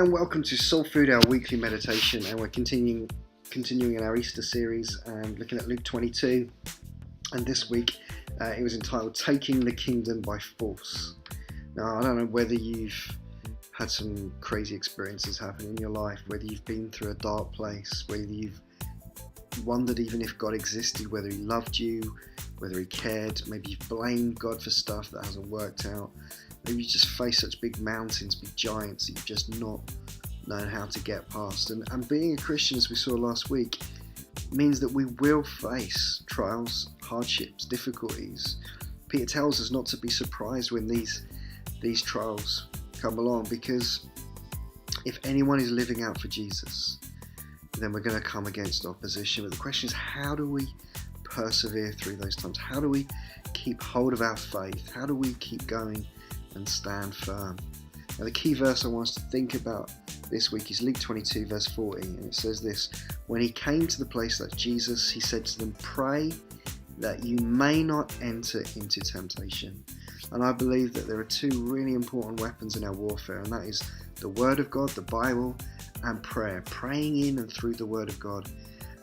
and welcome to Soul Food, our weekly meditation, and we're continuing in our Easter series and looking at Luke 22. And this week it was entitled Taking the Kingdom by Force. Now, I don't know whether you've had some crazy experiences happen in your life, whether you've been through a dark place, whether you've wondered even if God existed, whether he loved you, whether he cared. Maybe you've blamed God for stuff that hasn't worked out. Maybe you just face such big mountains, big giants that you've just not known how to get past. And being a Christian, as we saw last week, means that we will face trials, hardships, difficulties. Peter tells us not to be surprised when these trials come along, because if anyone is living out for Jesus, then we're going to come against opposition. But the question is, how do we persevere through those times? How do we keep hold of our faith? How do we keep going and stand firm? Now, the key verse I want us to think about this week is Luke 22 verse 40, and it says this: when he came to the place, that's Jesus, he said to them, pray that you may not enter into temptation. And I believe that there are two really important weapons in our warfare, and that is the Word of God, the Bible, and prayer, praying in and through the Word of God.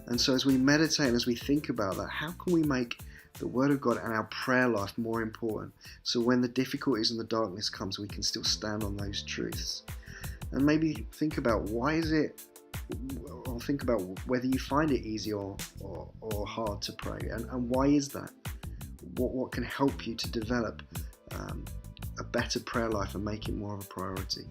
And so as we meditate and as we think about that, how can we make the Word of God and our prayer life more important, so when the difficulties and the darkness comes, we can still stand on those truths? And maybe think about or think about whether you find it easy or hard to pray, and why is that? What can help you to develop a better prayer life and make it more of a priority?